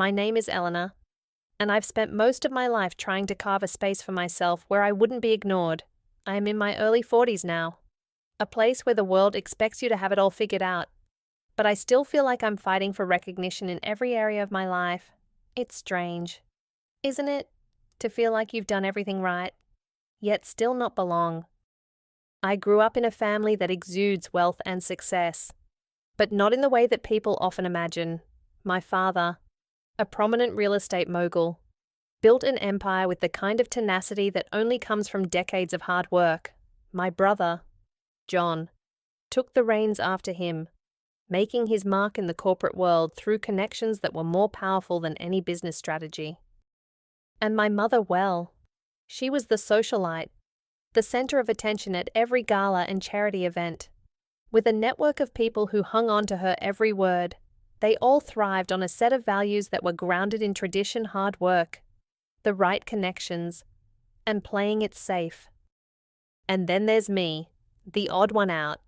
My name is Eleanor, and I've spent most of my life trying to carve a space for myself where I wouldn't be ignored. I am in my early 40s now, a place where the world expects you to have it all figured out. But I still feel like I'm fighting for recognition in every area of my life. It's strange, isn't it, to feel like you've done everything right, yet still not belong. I grew up in a family that exudes wealth and success, but not in the way that people often imagine. My father, a prominent real estate mogul, built an empire with the kind of tenacity that only comes from decades of hard work. My brother, John, took the reins after him, making his mark in the corporate world through connections that were more powerful than any business strategy. And my mother, well, she was the socialite, the center of attention at every gala and charity event. With a network of people who hung on to her every word, they all thrived on a set of values that were grounded in tradition, hard work, the right connections, and playing it safe. And then there's me, the odd one out,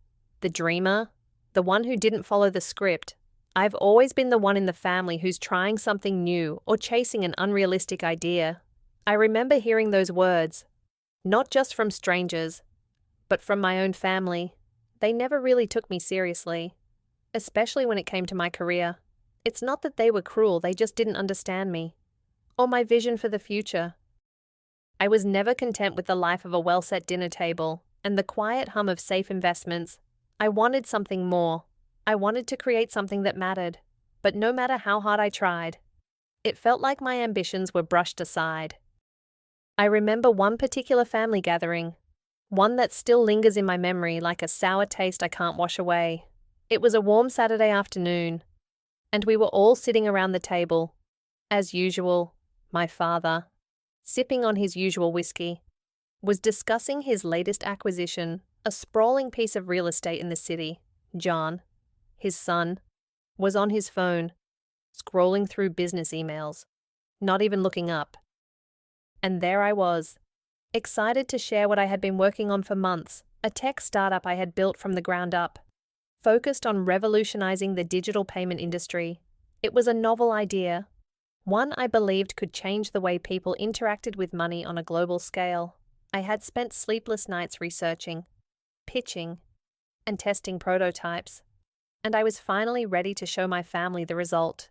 the dreamer, the one who didn't follow the script. I've always been the one in the family who's trying something new or chasing an unrealistic idea. I remember hearing those words, not just from strangers, but from my own family. They never really took me seriously, especially when it came to my career. It's not that they were cruel, they just didn't understand me, or my vision for the future. I was never content with the life of a well-set dinner table and the quiet hum of safe investments. I wanted something more. I wanted to create something that mattered, but no matter how hard I tried, it felt like my ambitions were brushed aside. I remember one particular family gathering, one that still lingers in my memory like a sour taste I can't wash away. It was a warm Saturday afternoon, and we were all sitting around the table. As usual, my father, sipping on his usual whiskey, was discussing his latest acquisition, a sprawling piece of real estate in the city. John, his son, was on his phone, scrolling through business emails, not even looking up. And there I was, excited to share what I had been working on for months, a tech startup I had built from the ground up, focused on revolutionizing the digital payment industry. It was a novel idea, one I believed could change the way people interacted with money on a global scale. I had spent sleepless nights researching, pitching, and testing prototypes, and I was finally ready to show my family the result.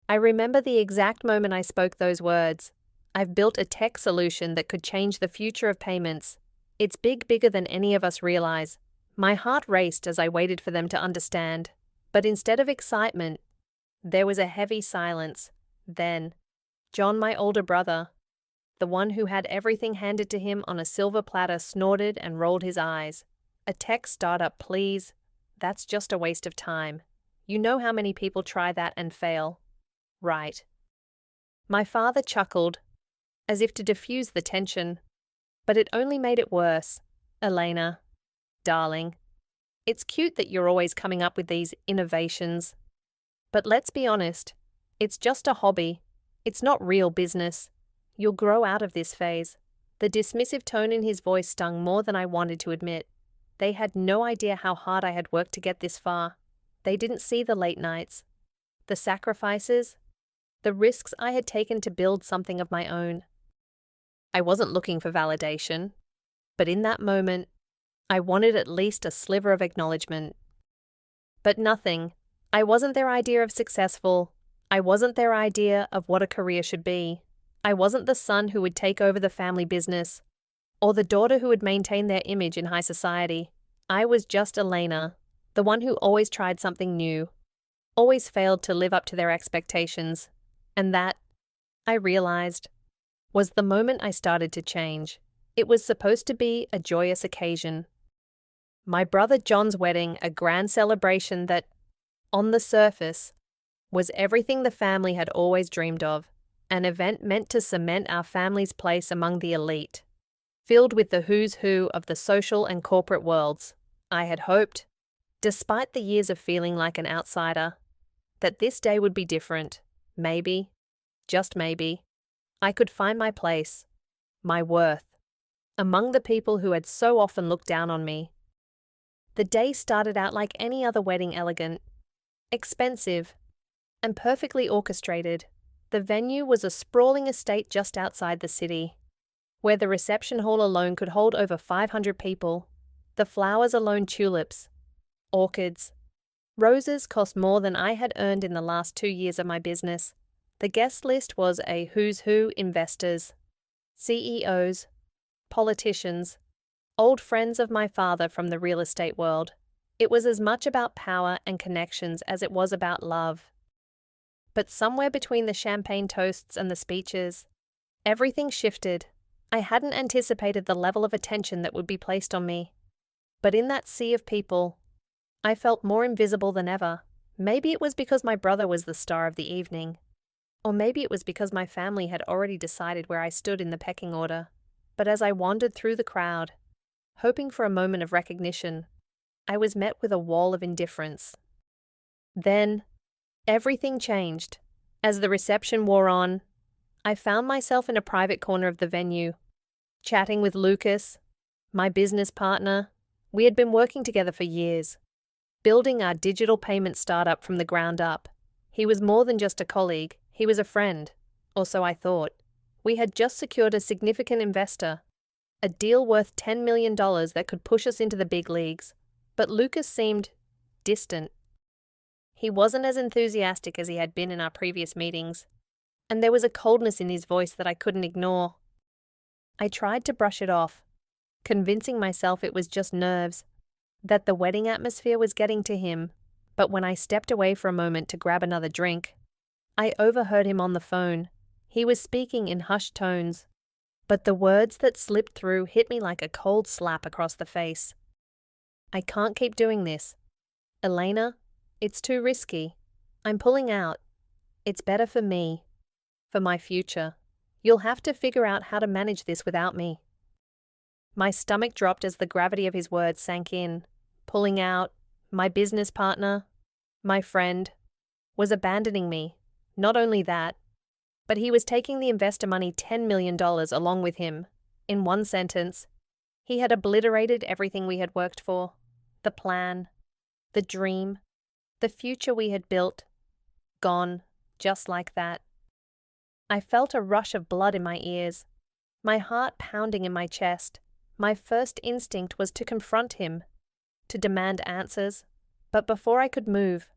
I remember the exact moment I spoke those words. I've built a tech solution that could change the future of payments. It's bigger than any of us realize. My heart raced as I waited for them to understand. But instead of excitement, there was a heavy silence. Then, John, my older brother, the one who had everything handed to him on a silver platter, snorted and rolled his eyes. A tech startup, please? That's just a waste of time. You know how many people try that and fail. Right. My father chuckled, as if to diffuse the tension, but it only made it worse. Elena, darling, it's cute that you're always coming up with these innovations. But let's be honest, it's just a hobby. It's not real business. You'll grow out of this phase. The dismissive tone in his voice stung more than I wanted to admit. They had no idea how hard I had worked to get this far. They didn't see the late nights, the sacrifices, the risks I had taken to build something of my own. I wasn't looking for validation, but in that moment, I wanted at least a sliver of acknowledgement. But nothing. I wasn't their idea of successful. I wasn't their idea of what a career should be. I wasn't the son who would take over the family business, or the daughter who would maintain their image in high society. I was just Elena, the one who always tried something new, always failed to live up to their expectations. And that, I realized, was the moment I started to change. It was supposed to be a joyous occasion. My brother John's wedding, a grand celebration that, on the surface, was everything the family had always dreamed of, an event meant to cement our family's place among the elite, filled with the who's who of the social and corporate worlds. I had hoped, despite the years of feeling like an outsider, that this day would be different. Maybe, just maybe, I could find my place, my worth, among the people who had so often looked down on me. The day started out like any other wedding, elegant, expensive, and perfectly orchestrated. The venue was a sprawling estate just outside the city, where the reception hall alone could hold over 500 people. The flowers alone tulips, orchids. Roses cost more than I had earned in the last 2 years of my business. The guest list was a who's who: investors, CEOs, politicians, old friends of my father from the real estate world. It was as much about power and connections as it was about love. But somewhere between the champagne toasts and the speeches, everything shifted. I hadn't anticipated the level of attention that would be placed on me. But in that sea of people, I felt more invisible than ever. Maybe it was because my brother was the star of the evening. Or maybe it was because my family had already decided where I stood in the pecking order. But as I wandered through the crowd, hoping for a moment of recognition, I was met with a wall of indifference. Then, everything changed. As the reception wore on, I found myself in a private corner of the venue, chatting with Lucas, my business partner. We had been working together for years, building our digital payment startup from the ground up. He was more than just a colleague, he was a friend, or so I thought. We had just secured a significant investor, a deal worth $10 million that could push us into the big leagues. But Lucas seemed distant. He wasn't as enthusiastic as he had been in our previous meetings, and there was a coldness in his voice that I couldn't ignore. I tried to brush it off, convincing myself it was just nerves, that the wedding atmosphere was getting to him. But when I stepped away for a moment to grab another drink, I overheard him on the phone. He was speaking in hushed tones, but the words that slipped through hit me like a cold slap across the face. I can't keep doing this. Elena, it's too risky. I'm pulling out. It's better for me, for my future. You'll have to figure out how to manage this without me. My stomach dropped as the gravity of his words sank in. Pulling out, my business partner, my friend, was abandoning me. Not only that, but he was taking the investor money $10 million along with him. In one sentence, he had obliterated everything we had worked for. The plan, the dream, the future we had built. Gone, just like that. I felt a rush of blood in my ears, my heart pounding in my chest. My first instinct was to confront him, to demand answers. But before I could move,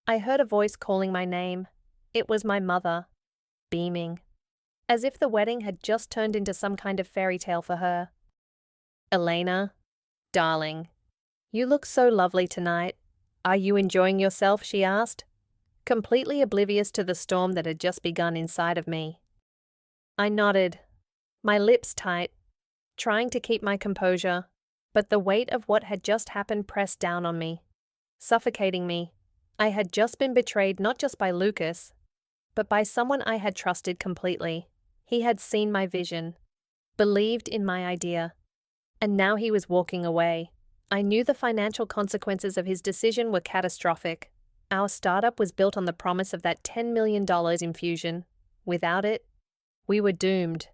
I heard a voice calling my name. It was my mother, beaming, as if the wedding had just turned into some kind of fairy tale for her. Elena, darling, you look so lovely tonight. Are you enjoying yourself? She asked, completely oblivious to the storm that had just begun inside of me. I nodded, my lips tight, trying to keep my composure, but the weight of what had just happened pressed down on me, suffocating me. I had just been betrayed not just by Lucas, but by someone I had trusted completely. He had seen my vision, believed in my idea, and now he was walking away. I knew the financial consequences of his decision were catastrophic. Our startup was built on the promise of that $10 million infusion. Without it, we were doomed.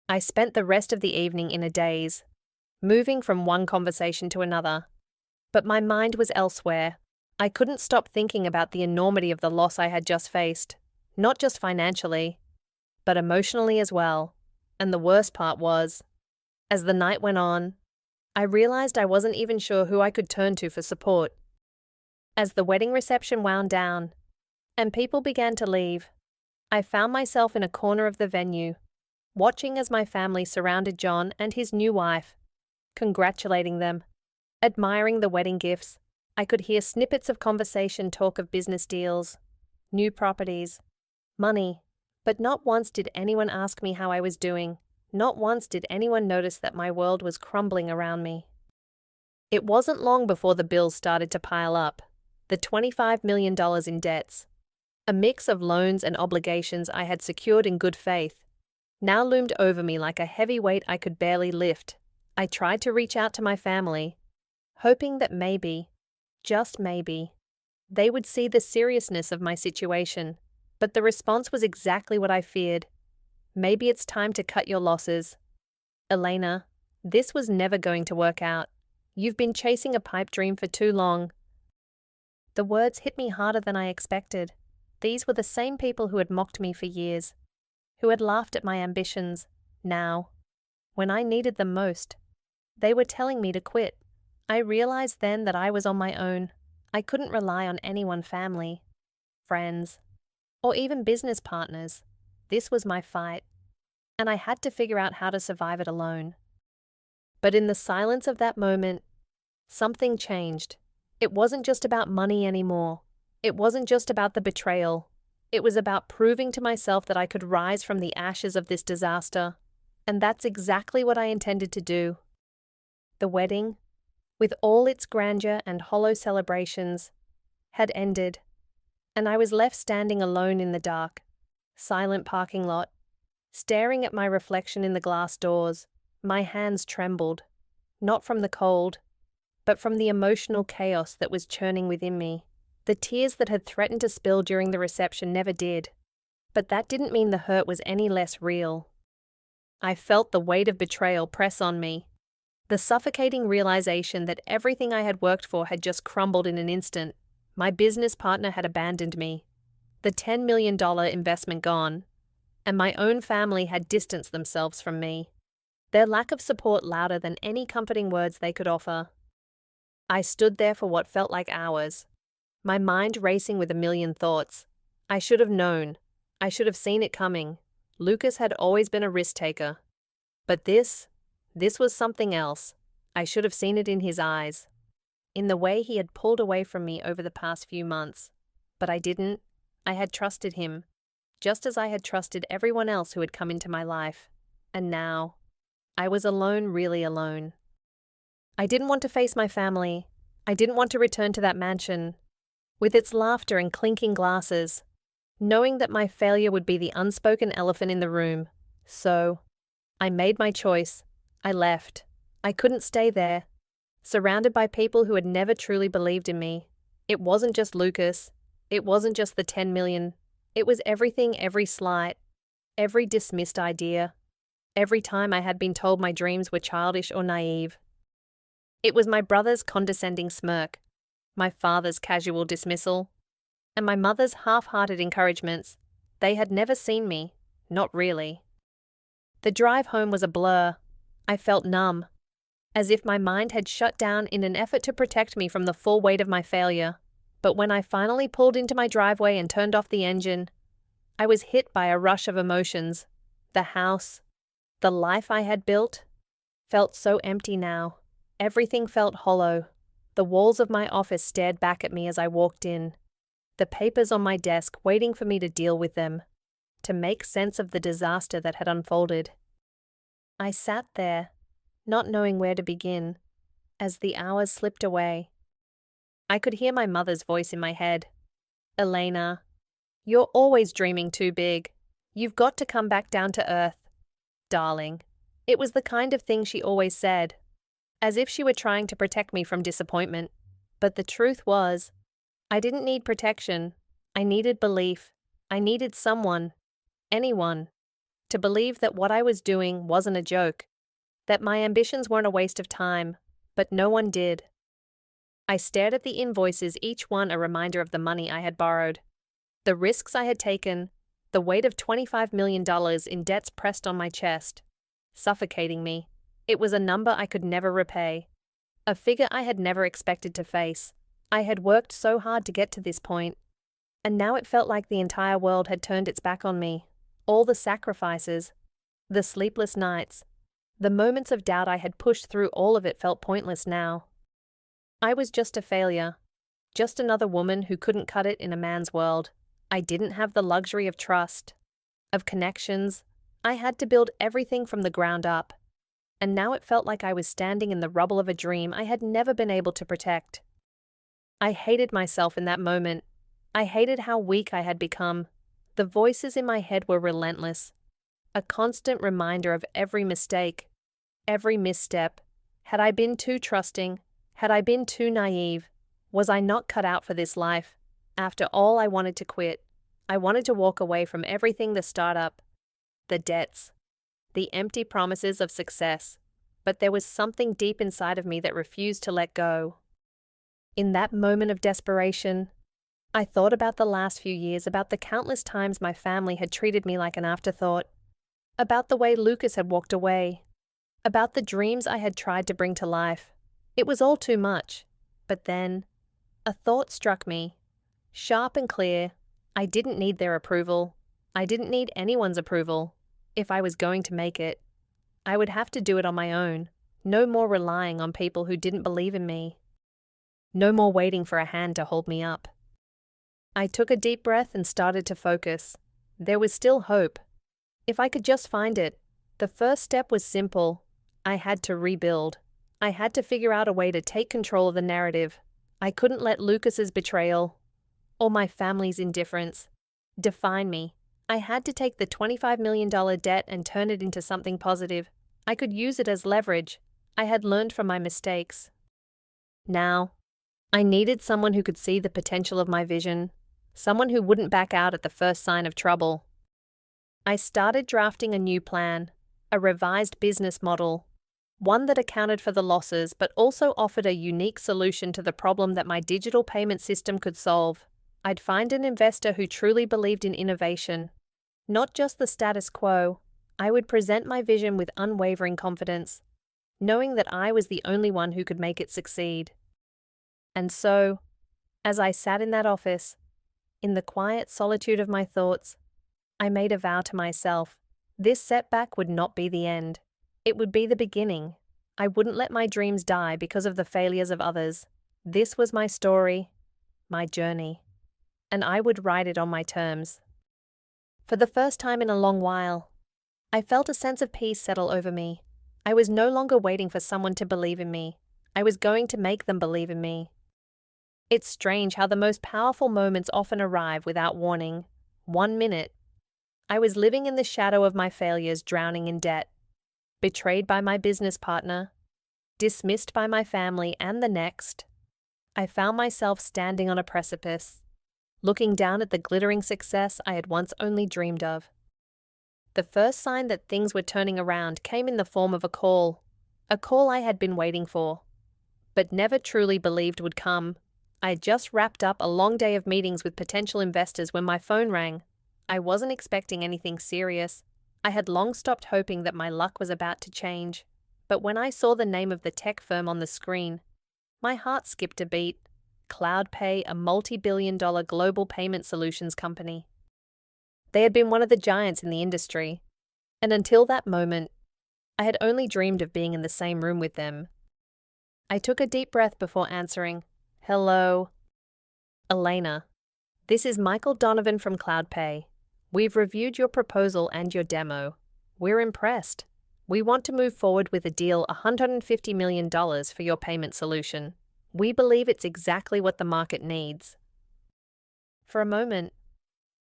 I spent the rest of the evening in a daze, moving from one conversation to another. But my mind was elsewhere. I couldn't stop thinking about the enormity of the loss I had just faced, not just financially, but emotionally as well. And the worst part was, as the night went on, I realized I wasn't even sure who I could turn to for support. As the wedding reception wound down, and people began to leave, I found myself in a corner of the venue, watching as my family surrounded John and his new wife, congratulating them, admiring the wedding gifts. I could hear snippets of conversation talk of business deals, new properties, money, but not once did anyone ask me how I was doing. Not once did anyone notice that my world was crumbling around me. It wasn't long before the bills started to pile up. The $25 million in debts, a mix of loans and obligations I had secured in good faith, now loomed over me like a heavy weight I could barely lift. I tried to reach out to my family, hoping that maybe, just maybe, they would see the seriousness of my situation. But the response was exactly what I feared. Maybe it's time to cut your losses. Elena, this was never going to work out. You've been chasing a pipe dream for too long. The words hit me harder than I expected. These were the same people who had mocked me for years, who had laughed at my ambitions. Now, when I needed them most, they were telling me to quit. I realized then that I was on my own. I couldn't rely on anyone, family, friends, or even business partners. This was my fight, and I had to figure out how to survive it alone. But in the silence of that moment, something changed. It wasn't just about money anymore. It wasn't just about the betrayal. It was about proving to myself that I could rise from the ashes of this disaster. And that's exactly what I intended to do. The wedding, with all its grandeur and hollow celebrations, had ended, and I was left standing alone in the dark, silent parking lot, staring at my reflection in the glass doors. My hands trembled, not from the cold, but from the emotional chaos that was churning within me. The tears that had threatened to spill during the reception never did, but that didn't mean the hurt was any less real. I felt the weight of betrayal press on me, the suffocating realization that everything I had worked for had just crumbled in an instant. My business partner had abandoned me, the $10 million investment gone, and my own family had distanced themselves from me, their lack of support louder than any comforting words they could offer. I stood there for what felt like hours, my mind racing with a million thoughts. I should have known. I should have seen it coming. Lucas had always been a risk-taker. But this was something else. I should have seen it in his eyes, in the way he had pulled away from me over the past few months. But I didn't. I had trusted him, just as I had trusted everyone else who had come into my life. And now, I was alone, really alone. I didn't want to face my family. I didn't want to return to that mansion, with its laughter and clinking glasses, knowing that my failure would be the unspoken elephant in the room. So, I made my choice. I left. I couldn't stay there, surrounded by people who had never truly believed in me. It wasn't just Lucas. It wasn't just the 10 million. It was everything, every slight, every dismissed idea, every time I had been told my dreams were childish or naive. It was my brother's condescending smirk, my father's casual dismissal, and my mother's half-hearted encouragements. They had never seen me, not really. The drive home was a blur. I felt numb, as if my mind had shut down in an effort to protect me from the full weight of my failure. But when I finally pulled into my driveway and turned off the engine, I was hit by a rush of emotions. The house, the life I had built, felt so empty now. Everything felt hollow. The walls of my office stared back at me as I walked in, the papers on my desk waiting for me to deal with them, to make sense of the disaster that had unfolded. I sat there, not knowing where to begin, as the hours slipped away. I could hear my mother's voice in my head. "Elena, you're always dreaming too big. You've got to come back down to earth." Darling. It was the kind of thing she always said, as if she were trying to protect me from disappointment. But the truth was, I didn't need protection. I needed belief. I needed someone, anyone, to believe that what I was doing wasn't a joke, that my ambitions weren't a waste of time, but no one did. I stared at the invoices, each one a reminder of the money I had borrowed, the risks I had taken, the weight of $25 million in debts pressed on my chest, suffocating me. It was a number I could never repay, a figure I had never expected to face. I had worked so hard to get to this point, and now it felt like the entire world had turned its back on me. All the sacrifices, the sleepless nights, the moments of doubt I had pushed through, all of it felt pointless now. I was just a failure, just another woman who couldn't cut it in a man's world. I didn't have the luxury of trust, of connections. I had to build everything from the ground up. And now it felt like I was standing in the rubble of a dream I had never been able to protect. I hated myself in that moment. I hated how weak I had become. The voices in my head were relentless, a constant reminder of every mistake, every misstep. Had I been too trusting? Had I been too naive? Was I not cut out for this life? After all, I wanted to quit. I wanted to walk away from everything, the startup, the debts, the empty promises of success. But there was something deep inside of me that refused to let go. In that moment of desperation, I thought about the last few years, about the countless times my family had treated me like an afterthought, about the way Lucas had walked away, about the dreams I had tried to bring to life. It was all too much. But then, a thought struck me, sharp and clear. I didn't need their approval. I didn't need anyone's approval. If I was going to make it, I would have to do it on my own. No more relying on people who didn't believe in me. No more waiting for a hand to hold me up. I took a deep breath and started to focus. There was still hope. If I could just find it. The first step was simple. I had to rebuild. I had to figure out a way to take control of the narrative. I couldn't let Lucas's betrayal or my family's indifference define me. I had to take the $25 million debt and turn it into something positive. I could use it as leverage. I had learned from my mistakes. Now, I needed someone who could see the potential of my vision, someone who wouldn't back out at the first sign of trouble. I started drafting a new plan, a revised business model, one that accounted for the losses but also offered a unique solution to the problem that my digital payment system could solve. I'd find an investor who truly believed in innovation, not just the status quo. I would present my vision with unwavering confidence, knowing that I was the only one who could make it succeed. And so, as I sat in that office, in the quiet solitude of my thoughts, I made a vow to myself. This setback would not be the end. It would be the beginning. I wouldn't let my dreams die because of the failures of others. This was my story, my journey, and I would write it on my terms. For the first time in a long while, I felt a sense of peace settle over me. I was no longer waiting for someone to believe in me. I was going to make them believe in me. It's strange how the most powerful moments often arrive without warning. 1 minute, I was living in the shadow of my failures, drowning in debt, betrayed by my business partner, dismissed by my family, and the next, I found myself standing on a precipice, looking down at the glittering success I had once only dreamed of. The first sign that things were turning around came in the form of a call I had been waiting for, but never truly believed would come. I had just wrapped up a long day of meetings with potential investors when my phone rang. I wasn't expecting anything serious. I had long stopped hoping that my luck was about to change. But when I saw the name of the tech firm on the screen, my heart skipped a beat. CloudPay, a multi-billion-dollar global payment solutions company. They had been one of the giants in the industry, and until that moment, I had only dreamed of being in the same room with them. I took a deep breath before answering. Hello. Elena. This is Michael Donovan from CloudPay. We've reviewed your proposal and your demo. We're impressed. We want to move forward with a deal $150 million for your payment solution. We believe it's exactly what the market needs. For a moment,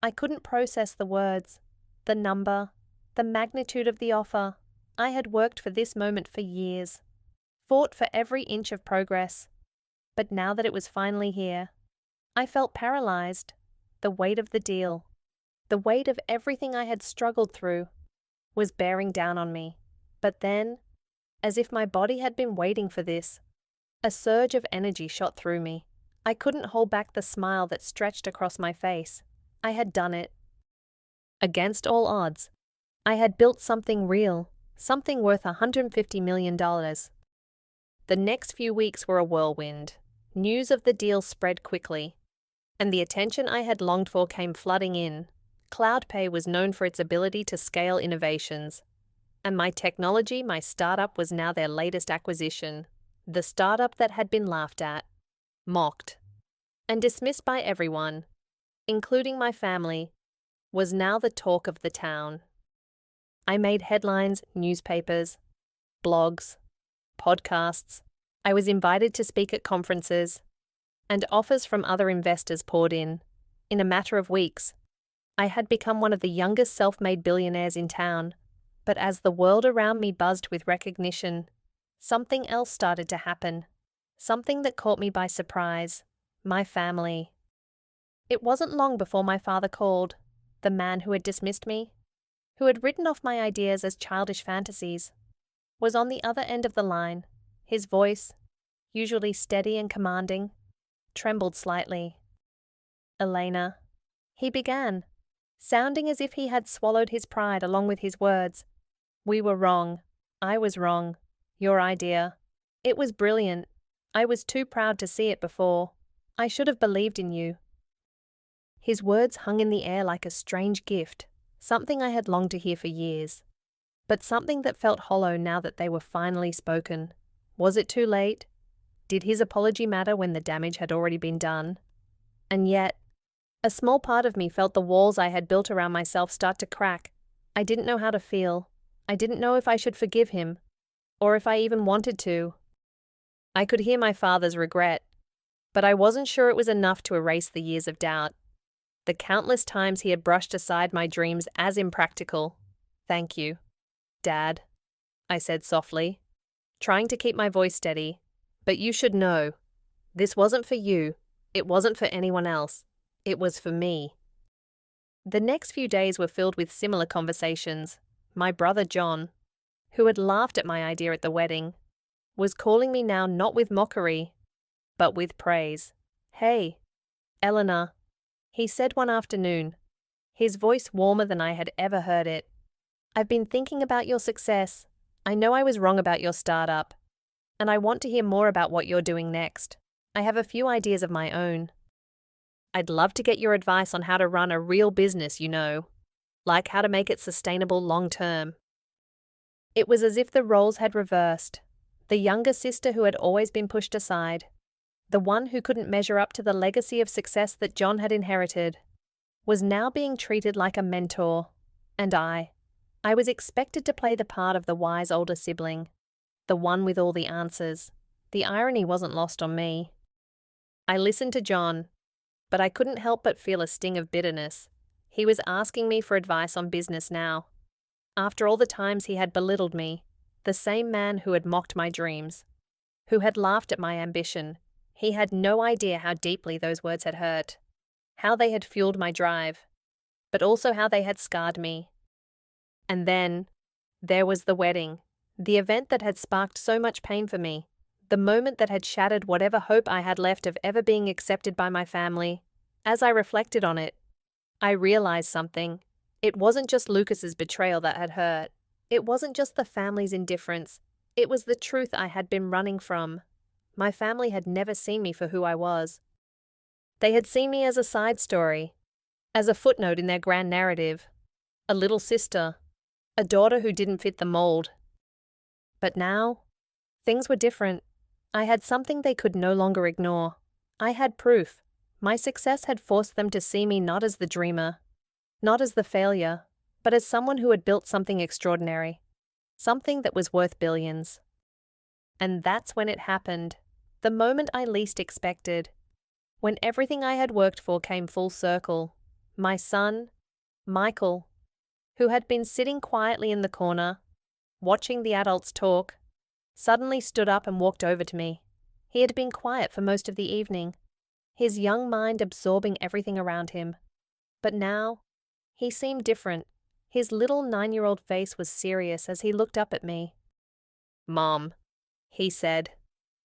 I couldn't process the words, the number, the magnitude of the offer. I had worked for this moment for years, fought for every inch of progress. But now that it was finally here, I felt paralyzed. The weight of the deal, the weight of everything I had struggled through, was bearing down on me. But then, as if my body had been waiting for this, a surge of energy shot through me. I couldn't hold back the smile that stretched across my face. I had done it. Against all odds, I had built something real, something worth $150 million. The next few weeks were a whirlwind. News of the deal spread quickly, and the attention I had longed for came flooding in. CloudPay was known for its ability to scale innovations, and my technology, my startup, was now their latest acquisition. The startup that had been laughed at, mocked, and dismissed by everyone, including my family, was now the talk of the town. I made headlines, newspapers, blogs, podcasts. I was invited to speak at conferences, and offers from other investors poured in. In a matter of weeks, I had become one of the youngest self-made billionaires in town. But as the world around me buzzed with recognition, something else started to happen. Something that caught me by surprise. My family. It wasn't long before my father called, the man who had dismissed me, who had written off my ideas as childish fantasies, was on the other end of the line. His voice, usually steady and commanding, trembled slightly. Elena. He began, sounding as if he had swallowed his pride along with his words. We were wrong. I was wrong. Your idea. It was brilliant. I was too proud to see it before. I should have believed in you. His words hung in the air like a strange gift, something I had longed to hear for years, but something that felt hollow now that they were finally spoken. Was it too late? Did his apology matter when the damage had already been done? And yet, a small part of me felt the walls I had built around myself start to crack. I didn't know how to feel. I didn't know if I should forgive him, or if I even wanted to. I could hear my father's regret, but I wasn't sure it was enough to erase the years of doubt. The countless times he had brushed aside my dreams as impractical. Thank you, Dad, I said softly, trying to keep my voice steady. But you should know, this wasn't for you. It wasn't for anyone else. It was for me. The next few days were filled with similar conversations. My brother John, who had laughed at my idea at the wedding, was calling me now not with mockery, but with praise. Hey, Eleanor, he said one afternoon, his voice warmer than I had ever heard it. I've been thinking about your success. I know I was wrong about your startup, and I want to hear more about what you're doing next. I have a few ideas of my own. I'd love to get your advice on how to run a real business, like how to make it sustainable long-term. It was as if the roles had reversed. The younger sister who had always been pushed aside, the one who couldn't measure up to the legacy of success that John had inherited, was now being treated like a mentor. And I was expected to play the part of the wise older sibling, the one with all the answers. The irony wasn't lost on me. I listened to John, but I couldn't help but feel a sting of bitterness. He was asking me for advice on business now. After all the times he had belittled me, the same man who had mocked my dreams, who had laughed at my ambition, he had no idea how deeply those words had hurt, how they had fueled my drive, but also how they had scarred me. And then, there was the wedding, the event that had sparked so much pain for me, the moment that had shattered whatever hope I had left of ever being accepted by my family. As I reflected on it, I realized something. It wasn't just Lucas's betrayal that had hurt. It wasn't just the family's indifference. It was the truth I had been running from. My family had never seen me for who I was. They had seen me as a side story, as a footnote in their grand narrative, a little sister, a daughter who didn't fit the mold. But now, things were different. I had something they could no longer ignore. I had proof. My success had forced them to see me not as the dreamer, not as the failure, but as someone who had built something extraordinary, something that was worth billions. And that's when it happened, the moment I least expected, when everything I had worked for came full circle. My son, Michael, who had been sitting quietly in the corner, watching the adults talk, suddenly stood up and walked over to me. He had been quiet for most of the evening, his young mind absorbing everything around him. But now, he seemed different. His little 9-year-old face was serious as he looked up at me. "Mom," he said,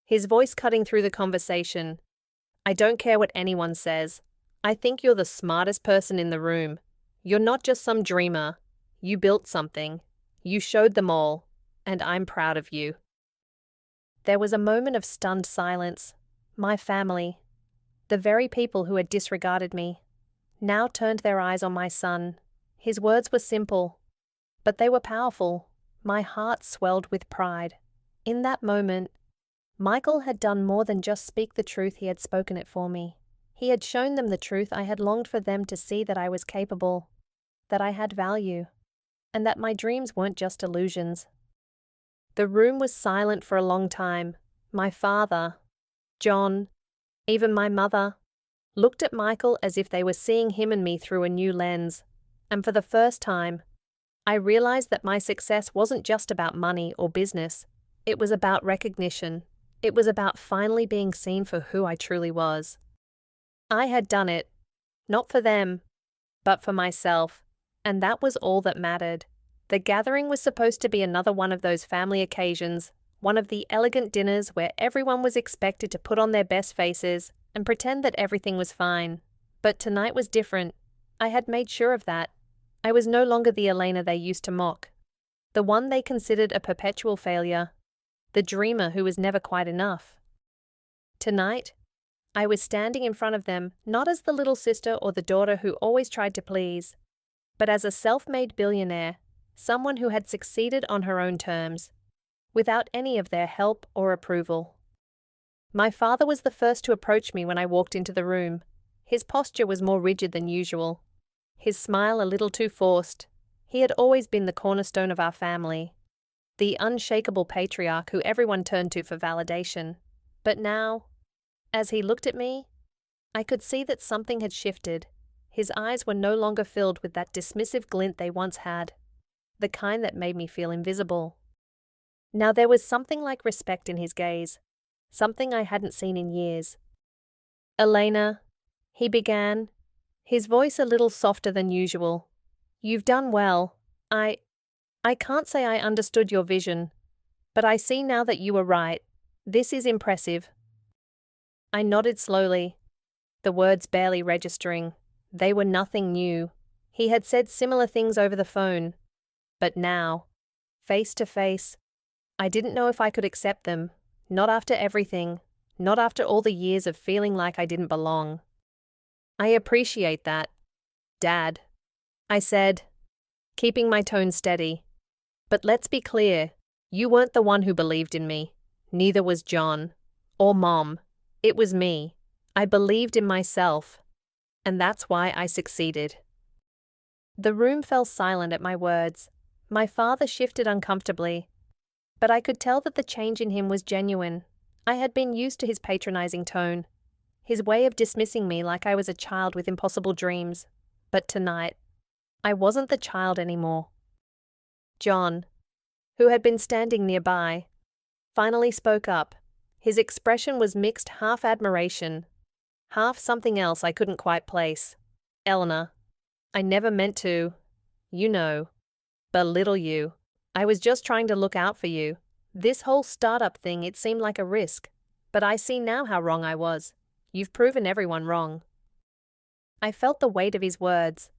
his voice cutting through the conversation. "I don't care what anyone says. I think you're the smartest person in the room. You're not just some dreamer. You built something. You showed them all, and I'm proud of you." There was a moment of stunned silence. My family, the very people who had disregarded me, now turned their eyes on my son. His words were simple, but they were powerful. My heart swelled with pride. In that moment, Michael had done more than just speak the truth. He had spoken it for me. He had shown them the truth I had longed for them to see, that I was capable, that I had value, and that my dreams weren't just illusions. The room was silent for a long time. My father, John, even my mother, looked at Michael as if they were seeing him and me through a new lens. And for the first time, I realized that my success wasn't just about money or business. It was about recognition. It was about finally being seen for who I truly was. I had done it, not for them, but for myself, and that was all that mattered. The gathering was supposed to be another one of those family occasions, one of the elegant dinners where everyone was expected to put on their best faces and pretend that everything was fine. But tonight was different. I had made sure of that. I was no longer the Elena they used to mock. The one they considered a perpetual failure. The dreamer who was never quite enough. Tonight, I was standing in front of them not as the little sister or the daughter who always tried to please, but as a self-made billionaire, someone who had succeeded on her own terms, without any of their help or approval. My father was the first to approach me when I walked into the room. His posture was more rigid than usual, his smile a little too forced. He had always been the cornerstone of our family, the unshakable patriarch who everyone turned to for validation. But now, as he looked at me, I could see that something had shifted. His eyes were no longer filled with that dismissive glint they once had, the kind that made me feel invisible. Now there was something like respect in his gaze, something I hadn't seen in years. "Elena," he began, his voice a little softer than usual. "You've done well. I can't say I understood your vision, but I see now that you were right. This is impressive." I nodded slowly, the words barely registering. They were nothing new. He had said similar things over the phone. But now, face to face, I didn't know if I could accept them. Not after everything. Not after all the years of feeling like I didn't belong. "I appreciate that, Dad," I said, keeping my tone steady. "But let's be clear, you weren't the one who believed in me. Neither was John. Or Mom. It was me. I believed in myself. And that's why I succeeded." The room fell silent at my words. My father shifted uncomfortably. But I could tell that the change in him was genuine. I had been used to his patronizing tone, his way of dismissing me like I was a child with impossible dreams. But tonight, I wasn't the child anymore. John, who had been standing nearby, finally spoke up. His expression was mixed, half admiration, half something else I couldn't quite place. "Eleanor, I never meant to, belittle you. I was just trying to look out for you. This whole startup thing, it seemed like a risk. But I see now how wrong I was. You've proven everyone wrong." I felt the weight of his words,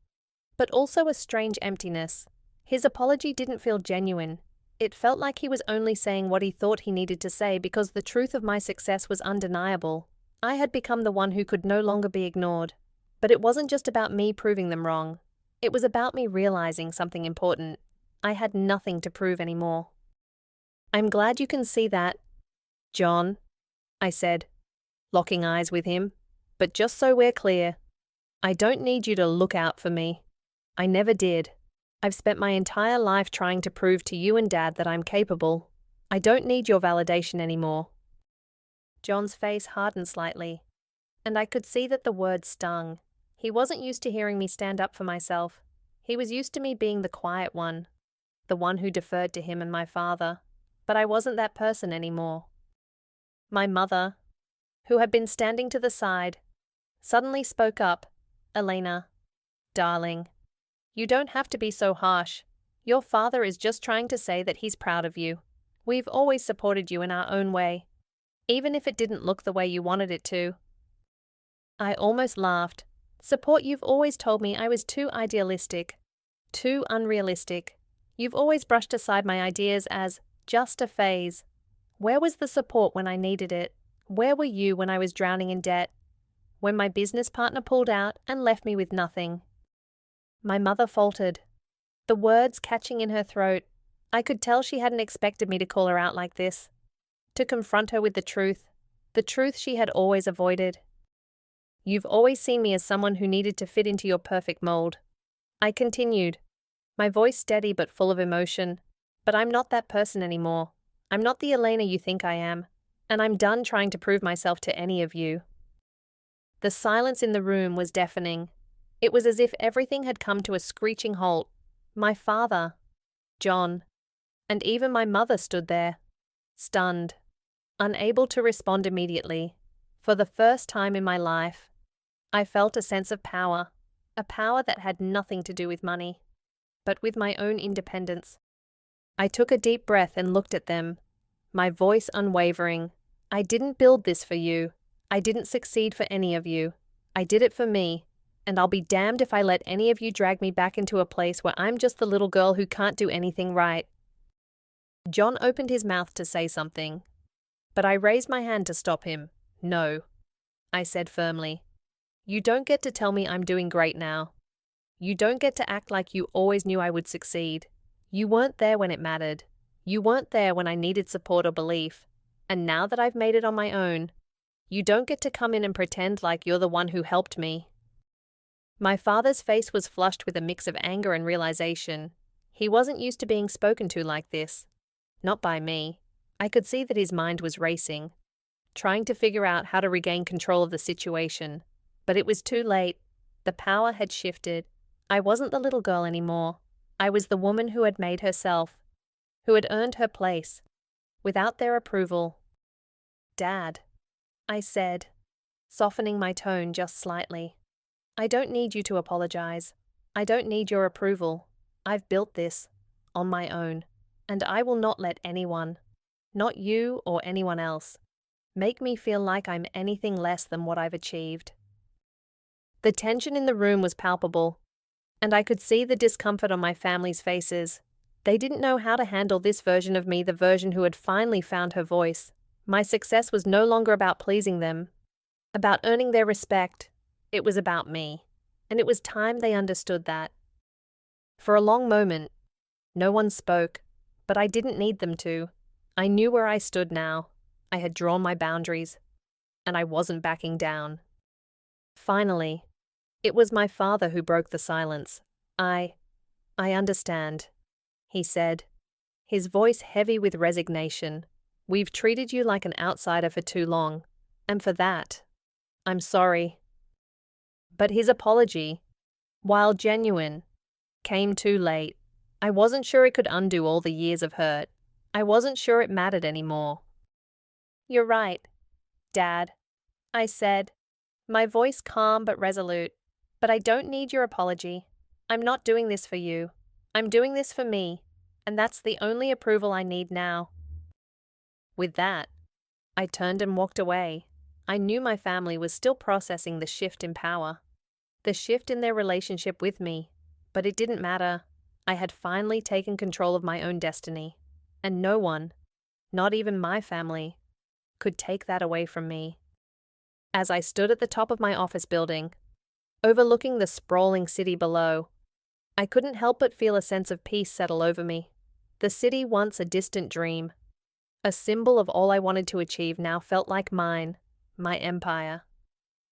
but also a strange emptiness. His apology didn't feel genuine. It felt like he was only saying what he thought he needed to say because the truth of my success was undeniable. I had become the one who could no longer be ignored. But it wasn't just about me proving them wrong. It was about me realizing something important. I had nothing to prove anymore. "I'm glad you can see that, John," I said, locking eyes with him. "But just so we're clear, I don't need you to look out for me. I never did. I've spent my entire life trying to prove to you and Dad that I'm capable. I don't need your validation anymore." John's face hardened slightly, and I could see that the words stung. He wasn't used to hearing me stand up for myself. He was used to me being the quiet one, the one who deferred to him and my father. But I wasn't that person anymore. My mother, who had been standing to the side, suddenly spoke up. "Elena, darling, you don't have to be so harsh. Your father is just trying to say that he's proud of you. We've always supported you in our own way, even if it didn't look the way you wanted it to." I almost laughed. "Support? You've always told me I was too idealistic, too unrealistic. You've always brushed aside my ideas as just a phase. Where was the support when I needed it? Where were you when I was drowning in debt? When my business partner pulled out and left me with nothing?" My mother faltered, the words catching in her throat. I could tell she hadn't expected me to call her out like this, to confront her with the truth she had always avoided. "You've always seen me as someone who needed to fit into your perfect mold," I continued, my voice steady but full of emotion. "But I'm not that person anymore. I'm not the Elena you think I am, and I'm done trying to prove myself to any of you." The silence in the room was deafening. It was as if everything had come to a screeching halt. My father, John, and even my mother stood there, stunned, unable to respond immediately. For the first time in my life, I felt a sense of power, a power that had nothing to do with money, but with my own independence. I took a deep breath and looked at them, my voice unwavering. "I didn't build this for you. I didn't succeed for any of you. I did it for me. and I'll be damned if I let any of you drag me back into a place where I'm just the little girl who can't do anything right." John opened his mouth to say something, but I raised my hand to stop him. "No," I said firmly. "You don't get to tell me I'm doing great now. You don't get to act like you always knew I would succeed. You weren't there when it mattered. You weren't there when I needed support or belief. And now that I've made it on my own, you don't get to come in and pretend like you're the one who helped me." My father's face was flushed with a mix of anger and realization. He wasn't used to being spoken to like this. Not by me. I could see that his mind was racing, trying to figure out how to regain control of the situation. But it was too late. The power had shifted. I wasn't the little girl anymore. I was the woman who had made herself, who had earned her place, without their approval. "Dad," I said, softening my tone just slightly. "I don't need you to apologize. I don't need your approval. I've built this on my own, and I will not let anyone, not you or anyone else, make me feel like I'm anything less than what I've achieved." The tension in the room was palpable, and I could see the discomfort on my family's faces. They didn't know how to handle this version of me, the version who had finally found her voice. My success was no longer about pleasing them, about earning their respect. It was about me, and it was time they understood that. For a long moment, no one spoke, but I didn't need them to. I knew where I stood now. I had drawn my boundaries, and I wasn't backing down. Finally, it was my father who broke the silence. I understand," he said, his voice heavy with resignation. "We've treated you like an outsider for too long, and for that, I'm sorry." But his apology, while genuine, came too late. I wasn't sure it could undo all the years of hurt. I wasn't sure it mattered anymore. "You're right, Dad," I said, my voice calm but resolute. "But I don't need your apology. I'm not doing this for you. I'm doing this for me, and that's the only approval I need now." With that, I turned and walked away. I knew my family was still processing the shift in power, the shift in their relationship with me, but it didn't matter. I had finally taken control of my own destiny, and no one, not even my family, could take that away from me. As I stood at the top of my office building, overlooking the sprawling city below, I couldn't help but feel a sense of peace settle over me. The city, once a distant dream, a symbol of all I wanted to achieve, now felt like mine, my empire.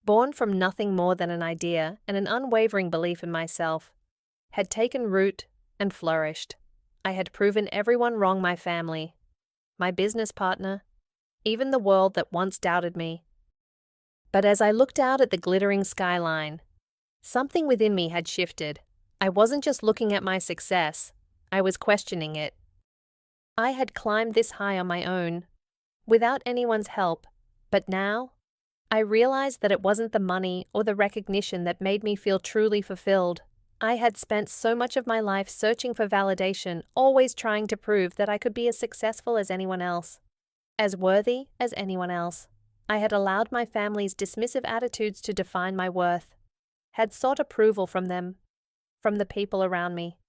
Born from nothing more than an idea and an unwavering belief in myself, had taken root and flourished. I had proven everyone wrong, my family, my business partner, even the world that once doubted me. But as I looked out at the glittering skyline, something within me had shifted. I wasn't just looking at my success, I was questioning it. I had climbed this high on my own, without anyone's help, but now I realized that it wasn't the money or the recognition that made me feel truly fulfilled. I had spent so much of my life searching for validation, always trying to prove that I could be as successful as anyone else, as worthy as anyone else. I had allowed my family's dismissive attitudes to define my worth, had sought approval from them, from the people around me,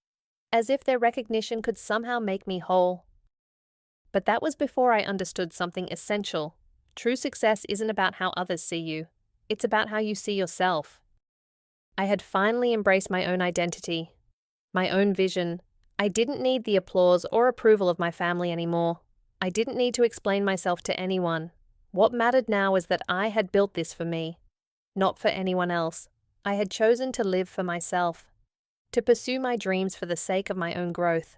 as if their recognition could somehow make me whole. But that was before I understood something essential. True success isn't about how others see you. It's about how you see yourself. I had finally embraced my own identity, my own vision. I didn't need the applause or approval of my family anymore. I didn't need to explain myself to anyone. What mattered now was that I had built this for me, not for anyone else. I had chosen to live for myself, to pursue my dreams for the sake of my own growth,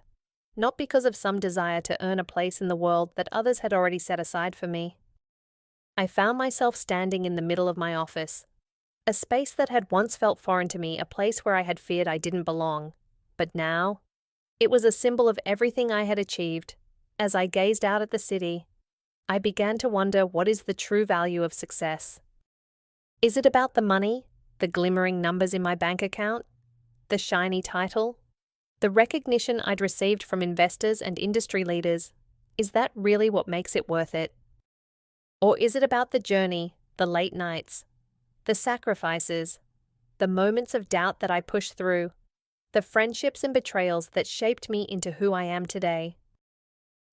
not because of some desire to earn a place in the world that others had already set aside for me. I found myself standing in the middle of my office, a space that had once felt foreign to me, a place where I had feared I didn't belong. But now, it was a symbol of everything I had achieved. As I gazed out at the city, I began to wonder, what is the true value of success? Is it about the money, the glimmering numbers in my bank account, the shiny title, the recognition I'd received from investors and industry leaders? Is that really what makes it worth it? Or is it about the journey, the late nights, the sacrifices, the moments of doubt that I pushed through, the friendships and betrayals that shaped me into who I am today.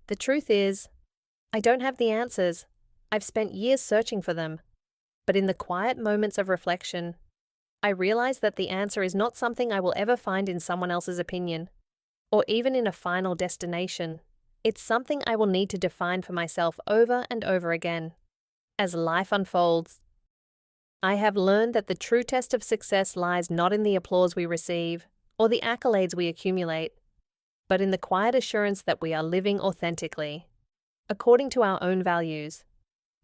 The truth is, I don't have the answers. I've spent years searching for them. But in the quiet moments of reflection, I realize that the answer is not something I will ever find in someone else's opinion, or even in a final destination. It's something I will need to define for myself over and over again. As life unfolds, I have learned that the true test of success lies not in the applause we receive or the accolades we accumulate, but in the quiet assurance that we are living authentically, according to our own values,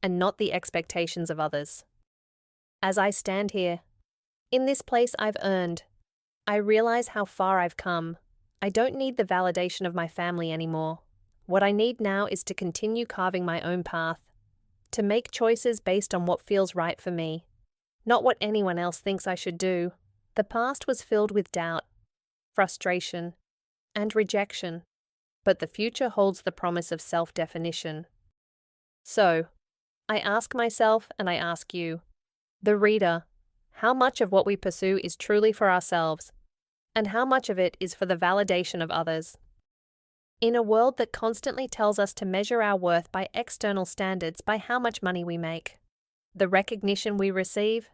and not the expectations of others. As I stand here, in this place I've earned, I realize how far I've come. I don't need the validation of my family anymore. What I need now is to continue carving my own path, to make choices based on what feels right for me, not what anyone else thinks I should do. The past was filled with doubt, frustration, and rejection, but the future holds the promise of self-definition. So, I ask myself and I ask you, the reader, how much of what we pursue is truly for ourselves, and how much of it is for the validation of others? In a world that constantly tells us to measure our worth by external standards, by how much money we make, the recognition we receive,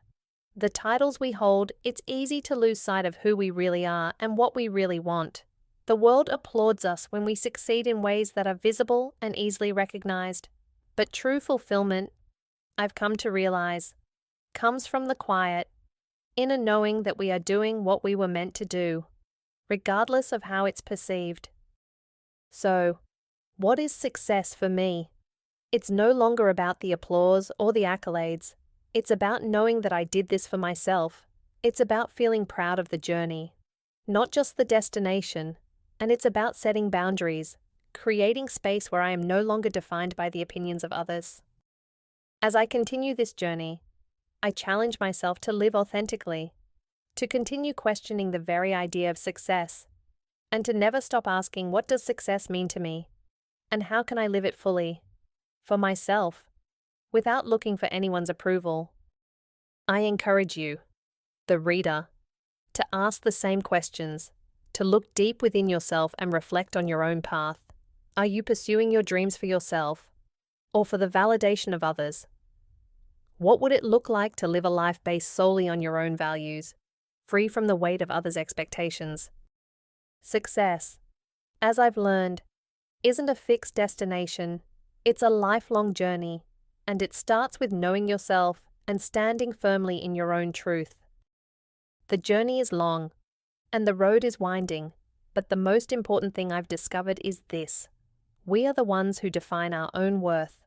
the titles we hold, it's easy to lose sight of who we really are and what we really want. The world applauds us when we succeed in ways that are visible and easily recognized. But true fulfillment, I've come to realize, comes from the quiet, inner knowing that we are doing what we were meant to do, regardless of how it's perceived. So, what is success for me? It's no longer about the applause or the accolades. It's about knowing that I did this for myself. It's about feeling proud of the journey, not just the destination. And it's about setting boundaries, creating space where I am no longer defined by the opinions of others. As I continue this journey, I challenge myself to live authentically, to continue questioning the very idea of success, and to never stop asking, what does success mean to me? And how can I live it fully, for myself, without looking for anyone's approval? I encourage you, the reader, to ask the same questions, to look deep within yourself and reflect on your own path. Are you pursuing your dreams for yourself, or for the validation of others? What would it look like to live a life based solely on your own values, free from the weight of others' expectations? Success, as I've learned, isn't a fixed destination. It's a lifelong journey, and it starts with knowing yourself and standing firmly in your own truth. The journey is long, and the road is winding, but the most important thing I've discovered is this: we are the ones who define our own worth.